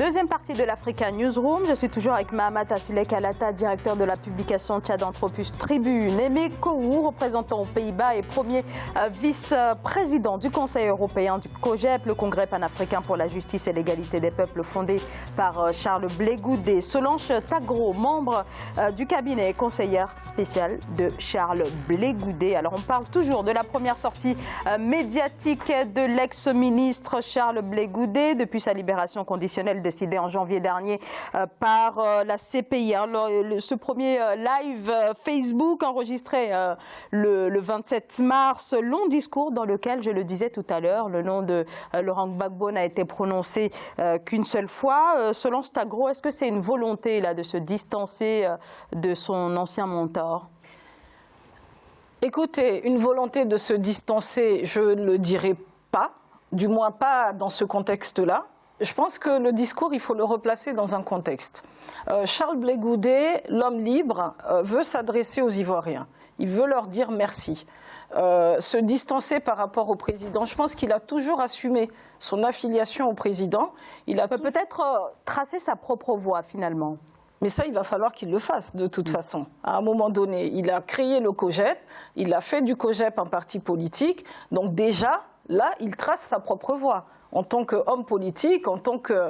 Deuxième partie de l'Africa Newsroom. Je suis toujours avec Mahamat Asile Kalata, directeur de la publication Tchadanthropus Tribune. Aimé Kourou, représentant aux Pays-Bas et premier vice-président du Conseil européen du COGEP, le Congrès panafricain pour la justice et l'égalité des peuples, fondé par Charles Blé Goudé. Solange Tagro, membre du cabinet et conseillère spéciale de Charles Blé Goudé. Alors on parle toujours de la première sortie médiatique de l'ex-ministre Charles Blé Goudé depuis sa libération conditionnelle décidée en janvier dernier par la CPI. Alors, ce premier live Facebook enregistré le 27 mars, long discours dans lequel, je le disais tout à l'heure, le nom de Laurent Gbagbo n'a été prononcé qu'une seule fois. Solange Tagro, est-ce que c'est une volonté là, de se distancer de son ancien mentor ? Écoutez, une volonté de se distancer, je ne le dirais pas, du moins pas dans ce contexte-là. Je pense que le discours, il faut le replacer dans un contexte. Charles Blé Goudé, l'homme libre, veut s'adresser aux Ivoiriens. Il veut leur dire merci. Se distancer par rapport au président, je pense qu'il a toujours assumé son affiliation au président. Il a peut-être tracer sa propre voie finalement. Mais ça, il va falloir qu'il le fasse de toute façon. À un moment donné, il a créé le COGEP, il a fait du COGEP un parti politique. Donc déjà, là, il trace sa propre voie. En tant qu'homme politique, en tant qu'acteur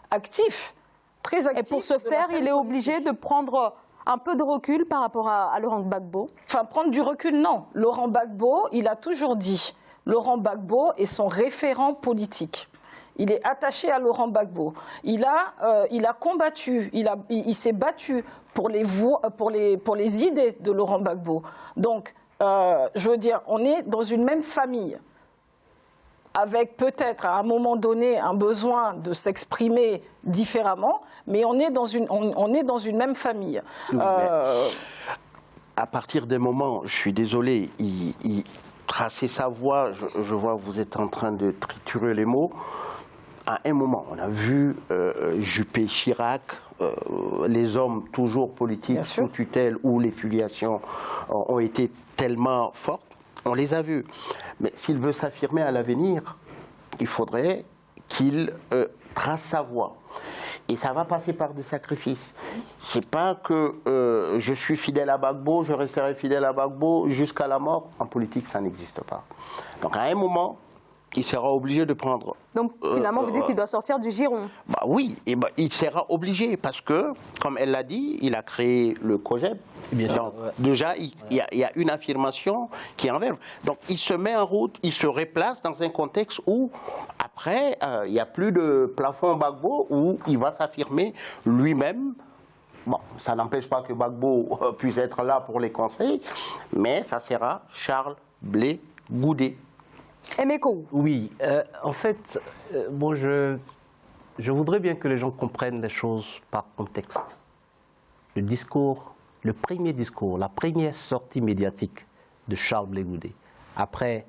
actif, très actif. Et pour ce faire, il est obligé de prendre un peu de recul par rapport à Laurent Gbagbo. Enfin, prendre du recul, non. Laurent Gbagbo, il a toujours dit, Laurent Gbagbo est son référent politique. Il est attaché à Laurent Gbagbo. Il a combattu, il s'est battu pour les idées de Laurent Gbagbo. Donc, je veux dire, on est dans une même famille, avec peut-être à un moment donné un besoin de s'exprimer différemment, mais on est dans une même famille. À partir des moments, je suis désolé, il traçait sa voie, je vois que vous êtes en train de triturer les mots. À un moment, on a vu Juppé, Chirac, les hommes toujours politiques sous tutelle où les filiations ont été tellement fortes. On les a vus. Mais s'il veut s'affirmer à l'avenir, il faudrait qu'il trace sa voie. Et ça va passer par des sacrifices. C'est pas que je suis fidèle à Gbagbo, je resterai fidèle à Gbagbo jusqu'à la mort. En politique, ça n'existe pas. Donc à un moment, il sera obligé de prendre... Donc finalement, vous dites qu'il doit sortir du giron. Bah oui, et bah, il sera obligé parce que, comme elle l'a dit, il a créé le COGEP. Donc, déjà, il y a une affirmation qui est en verve. Donc il se met en route, il se replace dans un contexte où, après, il n'y a plus de plafond Gbagbo, où il va s'affirmer lui-même. Bon, ça n'empêche pas que Gbagbo puisse être là pour les conseils, mais ça sera Charles Blé Goudé. Aimé Kourou. Oui, en fait, bon, je voudrais bien que les gens comprennent les choses par contexte. Le discours, le premier discours, la première sortie médiatique de Charles Blé Goudé, après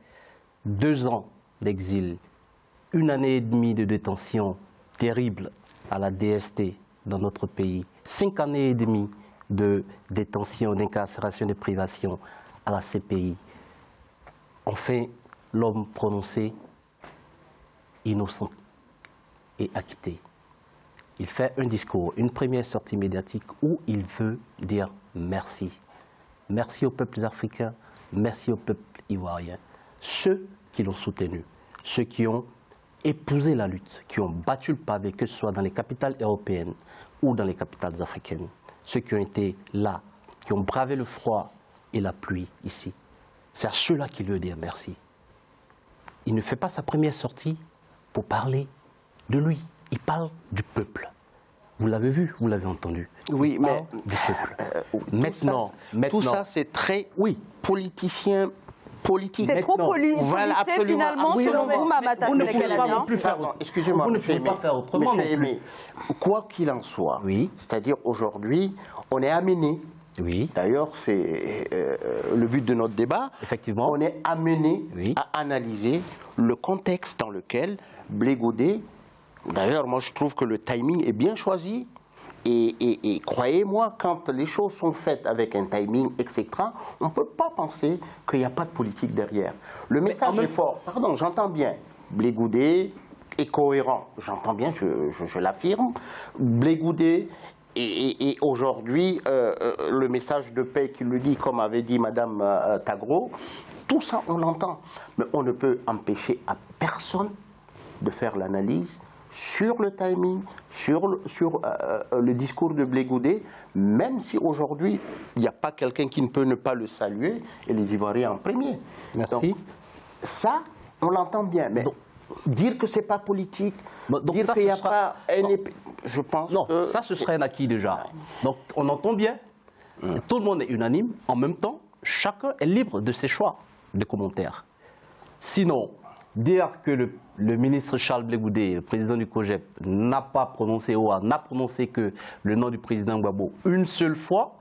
2 ans d'exil, 1 année et demie de détention terrible à la DST dans notre pays, 5 années et demie de détention, d'incarcération, de privation à la CPI, enfin, l'homme prononcé innocent et acquitté. Il fait un discours, une première sortie médiatique où il veut dire merci. Merci aux peuples africains, merci aux peuples ivoiriens. Ceux qui l'ont soutenu, ceux qui ont épousé la lutte, qui ont battu le pavé, que ce soit dans les capitales européennes ou dans les capitales africaines. Ceux qui ont été là, qui ont bravé le froid et la pluie ici. C'est à ceux-là qu'il veut dire merci. Il ne fait pas sa première sortie pour parler de lui. Il parle du peuple. Vous l'avez vu, vous l'avez entendu. Oui, mais du peuple. Maintenant, tout ça, c'est très politicien, politique. C'est trop politique finalement, selon vous, Mahamat Asile Vous ne pouvez pas non plus faire. Excusez-moi, vous ne pouvez pas faire autrement. Quoi qu'il en soit, oui. C'est-à-dire aujourd'hui, on est amené. Oui. D'ailleurs, c'est le but de notre débat. Effectivement. On est amené à analyser le contexte dans lequel Blé Goudé, d'ailleurs, moi je trouve que le timing est bien choisi. Et croyez-moi, quand les choses sont faites avec un timing, etc., on ne peut pas penser qu'il n'y a pas de politique derrière. Le message est fort. Pardon, j'entends bien. Blé Goudé, est cohérent, j'entends bien, je l'affirme. Blé Goudé et aujourd'hui, le message de paix qui le dit, comme avait dit Madame Tagro, tout ça on l'entend. Mais on ne peut empêcher à personne de faire l'analyse sur le timing, sur le discours de Blé Goudé, même si aujourd'hui, il n'y a pas quelqu'un qui ne peut ne pas le saluer, et les Ivoiriens en premier. Merci. Donc, ça, on l'entend bien, mais dire que ce n'est pas politique, donc dire ça, qu'il n'y a sera... pas... Je pense non, que ça, ce serait un acquis déjà. Donc, on entend bien, tout le monde est unanime, en même temps, chacun est libre de ses choix de commentaires. Sinon, dire que le ministre Charles Blé Goudé, le président du COJEP, n'a pas prononcé n'a prononcé que le nom du président Gbagbo une seule fois,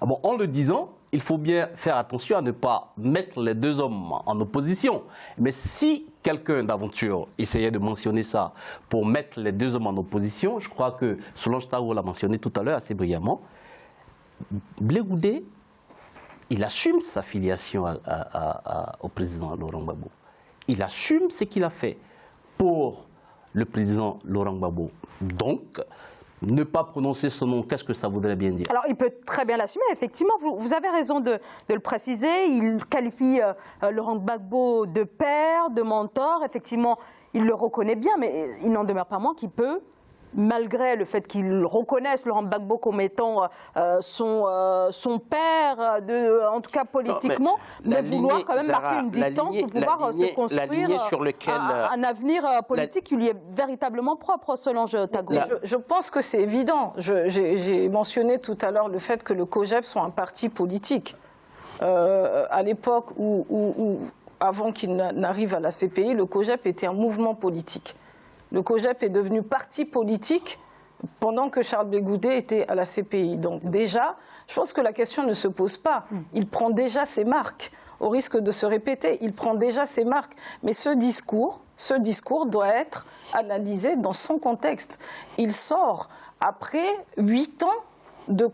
bon, en le disant, il faut bien faire attention à ne pas mettre les deux hommes en opposition. Mais si quelqu'un d'aventure essayait de mentionner ça pour mettre les deux hommes en opposition, je crois que Solange Tagro l'a mentionné tout à l'heure assez brillamment, Blé Goudé, il assume sa filiation au président Laurent Gbagbo. Il assume ce qu'il a fait pour le président Laurent Gbagbo. Donc, ne pas prononcer son nom, qu'est-ce que ça voudrait bien dire? Alors, il peut très bien l'assumer, effectivement. Vous avez raison de le préciser. Il qualifie Laurent Gbagbo de père, de mentor. Effectivement, il le reconnaît bien, mais il n'en demeure pas moins qu'il peut, malgré le fait qu'il reconnaisse Laurent Gbagbo comme étant son père, en tout cas politiquement, mais vouloir quand même marquer une distance pour pouvoir se construire un avenir politique qui lui est véritablement propre, Solange Tagro. Je pense que c'est évident. J'ai mentionné tout à l'heure le fait que le COJEP soit un parti politique. À l'époque avant qu'il n'arrive à la CPI, le COJEP était un mouvement politique. Le COJEP est devenu parti politique pendant que Charles Blé Goudé était à la CPI. Donc déjà, je pense que la question ne se pose pas. Il prend déjà ses marques. Au risque de se répéter, il prend déjà ses marques. Mais ce discours doit être analysé dans son contexte. Il sort après 8 ans de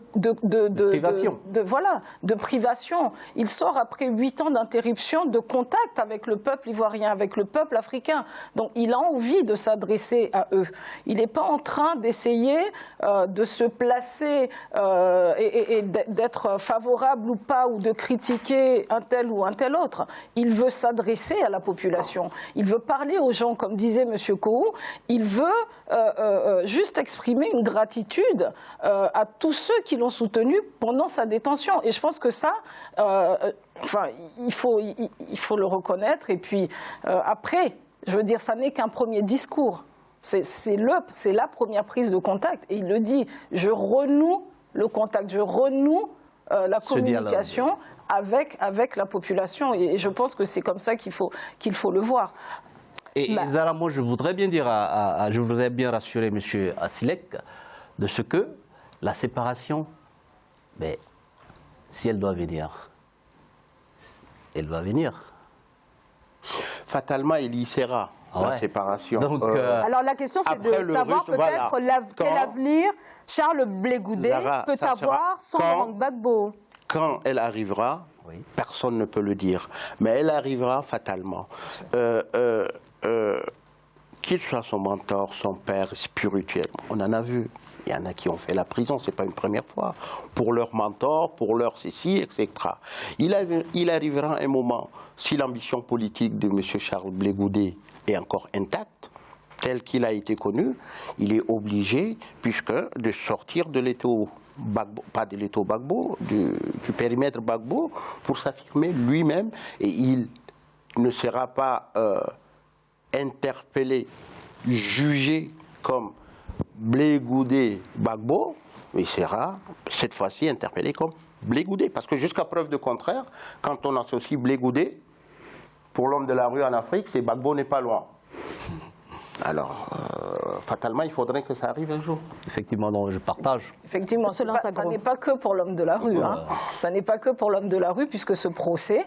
privation. Il sort après 8 ans d'interruption de contact avec le peuple ivoirien, avec le peuple africain. Donc il a envie de s'adresser à eux. Il n'est pas en train d'essayer de se placer et d'être favorable ou pas, ou de critiquer un tel ou un tel autre. Il veut s'adresser à la population. Il veut parler aux gens, comme disait M. Kohou. Il veut juste exprimer une gratitude à tous ceux qui l'ont soutenu pendant sa détention. Et je pense que ça, il faut le reconnaître. Et puis après, je veux dire, ça n'est qu'un premier discours. C'est la première prise de contact. Et il le dit, je renoue le contact, je renoue la communication avec la population. Et je pense que c'est comme ça qu'il faut le voir. Et Zara, moi, je voudrais bien dire, je voudrais bien rassurer M. Assilek de ce que la séparation, mais si elle doit venir, elle va venir. Fatalement, il y sera, la séparation. Donc, alors la question, c'est de savoir peut-être quel avenir Charles Blé Goudé peut avoir sans Laurent Gbagbo. Quand elle arrivera, personne ne peut le dire, mais elle arrivera fatalement. Qu'il soit son mentor, son père spirituel, on en a vu. Il y en a qui ont fait la prison, ce n'est pas une première fois, pour leur mentor, pour leur ceci, etc. Il arrivera un moment, si l'ambition politique de M. Charles Blé Goudé est encore intacte, tel qu'il a été connu, il est obligé, puisque, de sortir de l'étau Gbagbo, pas de l'étau Gbagbo, du périmètre Gbagbo, pour s'affirmer lui-même, et il ne sera pas interpellé, jugé comme Blé Goudé Gbagbo, il sera cette fois-ci interpellé comme Blé Goudé. Parce que jusqu'à preuve de contraire, quand on associe Blé Goudé, pour l'homme de la rue en Afrique, c'est Gbagbo n'est pas loin. Alors, fatalement, il faudrait que ça arrive un jour. Effectivement, non, je partage. Effectivement, ça n'est pas que pour l'homme de la rue. Ça n'est pas que pour l'homme de la rue, puisque ce procès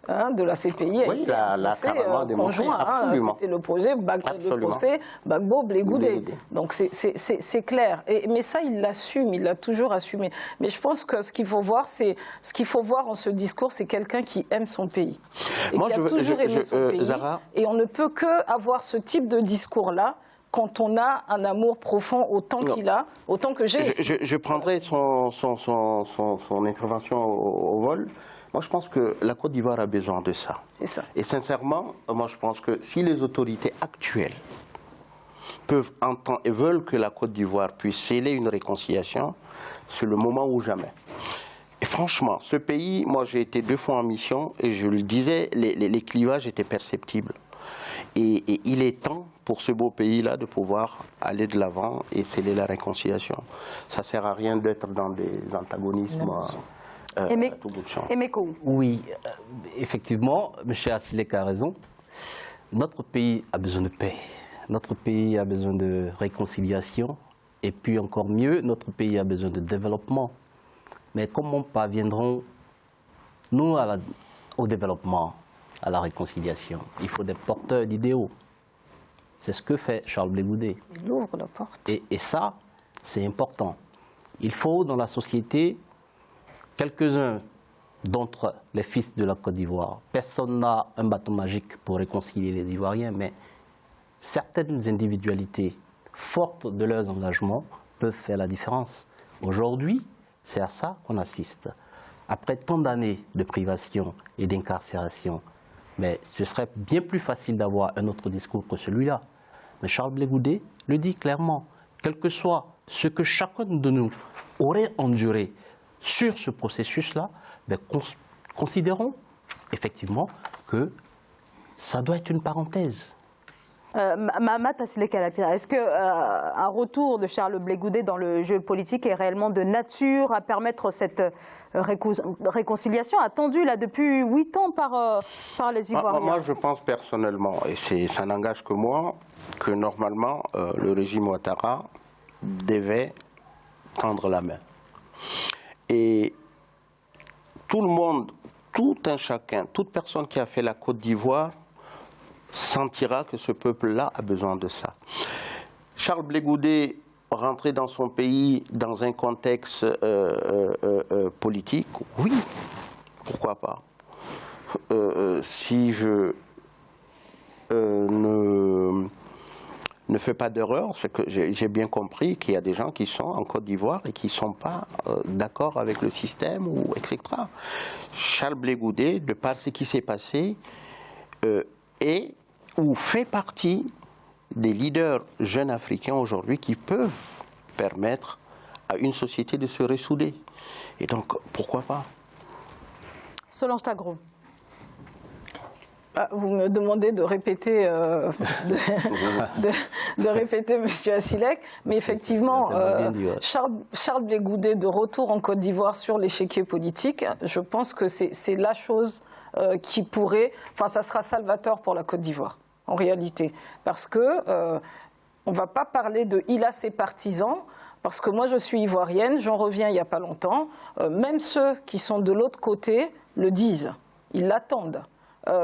de la CPI a été un procès conjoint. C'était le projet de procès Gbagbo-Blé Goudé. Donc c'est clair. Mais ça, il l'assume, il l'a toujours assumé. Mais je pense que ce qu'il faut voir en ce discours, c'est quelqu'un qui aime son pays. Et qui a toujours aimé son pays. Zahra, et on ne peut que avoir ce type de discours-là quand on a un amour profond autant qu'il a, autant que j'ai. Je prendrai son intervention au vol. Moi, je pense que la Côte d'Ivoire a besoin de ça. C'est ça. Et sincèrement, moi, je pense que si les autorités actuelles peuvent entendre et veulent que la Côte d'Ivoire puisse sceller une réconciliation, c'est le moment ou jamais. Et franchement, ce pays, moi, j'ai été 2 fois en mission et je le disais, les clivages étaient perceptibles. Et il est temps pour ce beau pays-là de pouvoir aller de l'avant et sceller la réconciliation. Ça ne sert à rien d'être dans des antagonismes. Oui, effectivement, M. Assilek a raison. Notre pays a besoin de paix. Notre pays a besoin de réconciliation. Et puis encore mieux, notre pays a besoin de développement. Mais comment parviendrons nous au développement, à la réconciliation? Il faut des porteurs d'idéaux. C'est ce que fait Charles-Blé Goudé. Il ouvre la porte. Et ça, c'est important. Il faut dans la société quelques-uns d'entre les fils de la Côte d'Ivoire. Personne n'a un bâton magique pour réconcilier les Ivoiriens, mais certaines individualités fortes de leurs engagements peuvent faire la différence. Aujourd'hui, c'est à ça qu'on assiste. Après tant d'années de privation et d'incarcération, mais ce serait bien plus facile d'avoir un autre discours que celui-là. Mais Charles-Blé Goudé le dit clairement, quel que soit ce que chacun de nous aurait enduré sur ce processus-là, considérons effectivement que ça doit être une parenthèse. Mahamat Assilek Kalapia, est-ce qu'un retour de Charles-Blé Goudé dans le jeu politique est réellement de nature à permettre cette réconciliation attendue là, depuis 8 ans par les Ivoiriens? Moi, je pense personnellement, et ça n'engage que moi, que normalement, le régime Ouattara devait tendre la main. Et tout le monde, tout un chacun, toute personne qui a fait la Côte d'Ivoire sentira que ce peuple-là a besoin de ça. Charles-Blé Goudé rentrer dans son pays dans un contexte politique, oui, pourquoi pas. Si je ne fais pas d'erreur, c'est que j'ai bien compris qu'il y a des gens qui sont en Côte d'Ivoire et qui ne sont pas d'accord avec le système, ou etc. Charles-Blé Goudé, de par ce qui s'est passé, est ou fait partie des leaders jeunes africains aujourd'hui qui peuvent permettre à une société de se ressouder. Et donc, pourquoi pas? Solange Tagro. Vous me demandez de répéter, de répéter M. Assilek, mais effectivement, Charles-Blé Goudé de retour en Côte d'Ivoire sur l'échiquier politique, je pense que c'est la chose qui pourrait, enfin ça sera salvateur pour la Côte d'Ivoire, en réalité, parce que on ne va pas parler de il a ses partisans, parce que moi je suis ivoirienne, j'en reviens il n'y a pas longtemps, même ceux qui sont de l'autre côté le disent, ils l'attendent.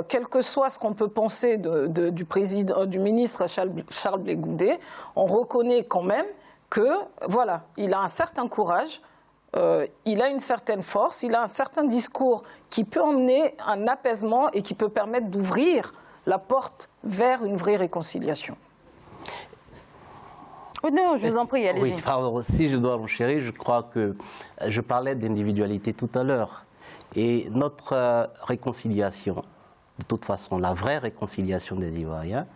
Quel que soit ce qu'on peut penser du ministre Charles-Blé Goudé, on reconnaît quand même que, voilà, il a un certain courage, il a une certaine force, il a un certain discours qui peut emmener un apaisement et qui peut permettre d'ouvrir la porte vers une vraie réconciliation. Oh non, je vous en prie, allez-y. Oui, pardon, si je dois renchérir, je crois que je parlais d'individualité tout à l'heure. Et notre réconciliation, de toute façon, la vraie réconciliation des Ivoiriens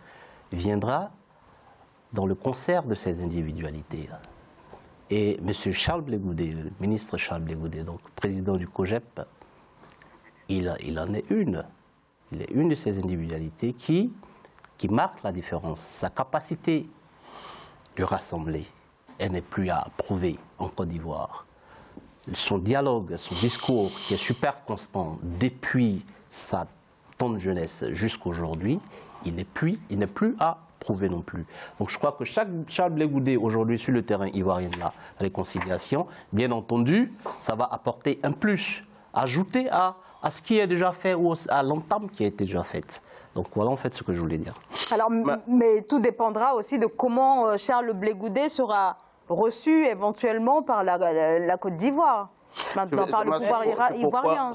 viendra dans le concert de ces individualités. Et M. Charles-Blé Goudé, le ministre Charles-Blé Goudé, donc président du COJEP, il en est une. Il est une de ces individualités qui marque la différence. Sa capacité de rassembler, elle n'est plus à prouver en Côte d'Ivoire. Son dialogue, son discours, qui est super constant depuis sa de jeunesse jusqu'aujourd'hui, il n'est plus à prouver non plus. Donc je crois que chaque Charles-Blé Goudé aujourd'hui sur le terrain ivoirien de la réconciliation, bien entendu, ça va apporter un plus ajouter à ce qui est déjà fait ou à l'entame qui a été déjà faite. Donc voilà en fait ce que je voulais dire. Alors, mais tout dépendra aussi de comment Charles Blé Goudet sera reçu éventuellement par la Côte d'Ivoire, maintenant par le pouvoir ivoirien.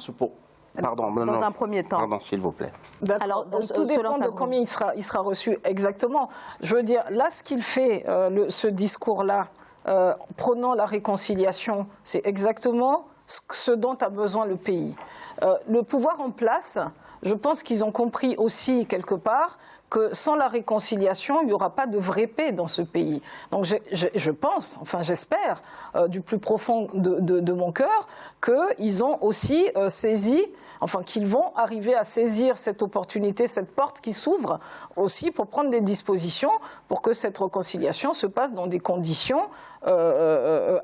Pardon, dans un premier temps. Pardon, s'il vous plaît. Alors, tout dépend de combien il sera reçu exactement. Je veux dire, là, ce qu'il fait, ce discours-là, prônant la réconciliation, c'est exactement ce dont a besoin le pays. Le pouvoir en place, je pense qu'ils ont compris aussi quelque part que sans la réconciliation, il n'y aura pas de vraie paix dans ce pays. Donc je pense, enfin j'espère, du plus profond de mon cœur, qu'ils ont aussi saisi, enfin qu'ils vont arriver à saisir cette opportunité, cette porte qui s'ouvre aussi pour prendre des dispositions pour que cette réconciliation se passe dans des conditions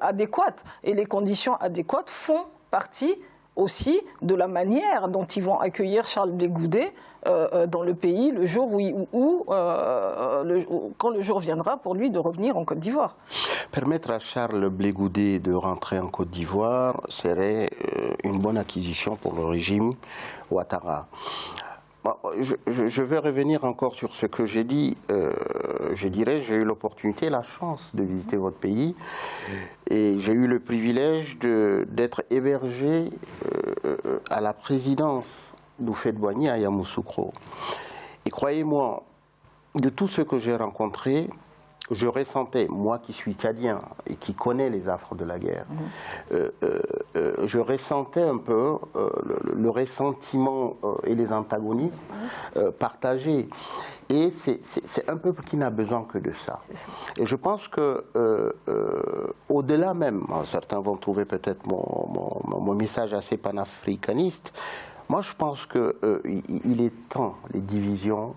adéquates. Et les conditions adéquates font partie aussi de la manière dont ils vont accueillir Charles Blé Goudet dans le pays le jour quand le jour viendra pour lui de revenir en Côte d'Ivoire. Permettre à Charles Blé Goudet de rentrer en Côte d'Ivoire serait une bonne acquisition pour le régime Ouattara. Je vais revenir encore sur ce que j'ai dit. Je dirais, j'ai eu l'opportunité, la chance de visiter votre pays et j'ai eu le privilège d'être hébergé à la présidence d'Houphouët-Boigny à Yamoussoukro. Et croyez-moi, de tout ce que j'ai rencontré, je ressentais, moi qui suis tchadien et qui connais les affres de la guerre, je ressentais un peu le ressentiment et les antagonismes partagés. Et c'est un peuple qui n'a besoin que de ça. Et je pense que au-delà même, certains vont trouver peut-être mon message assez panafricaniste, moi je pense qu'il est temps, les divisions,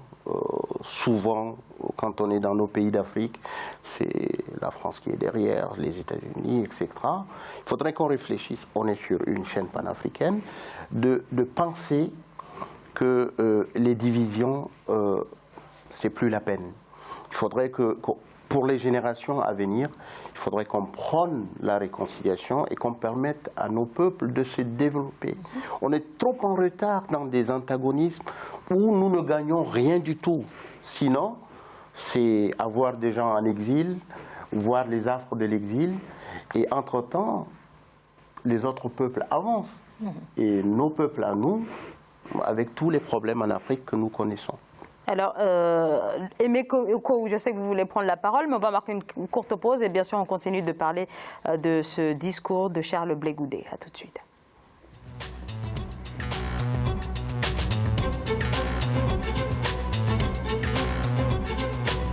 souvent, quand on est dans nos pays d'Afrique, c'est la France qui est derrière, les États-Unis, etc. Il faudrait qu'on réfléchisse, on est sur une chaîne panafricaine, de penser que les divisions, c'est plus la peine. Il faudrait que pour les générations à venir, il faudrait qu'on prône la réconciliation et qu'on permette à nos peuples de se développer. On est trop en retard dans des antagonismes où nous ne gagnons rien du tout. Sinon, c'est avoir des gens en exil, voir les affres de l'exil, et entre-temps, les autres peuples avancent. Et nos peuples à nous, avec tous les problèmes en Afrique que nous connaissons. Alors, Aimé Kourou, je sais que vous voulez prendre la parole, mais on va marquer une courte pause et bien sûr on continue de parler de ce discours de Charles Blé Goudet. À tout de suite.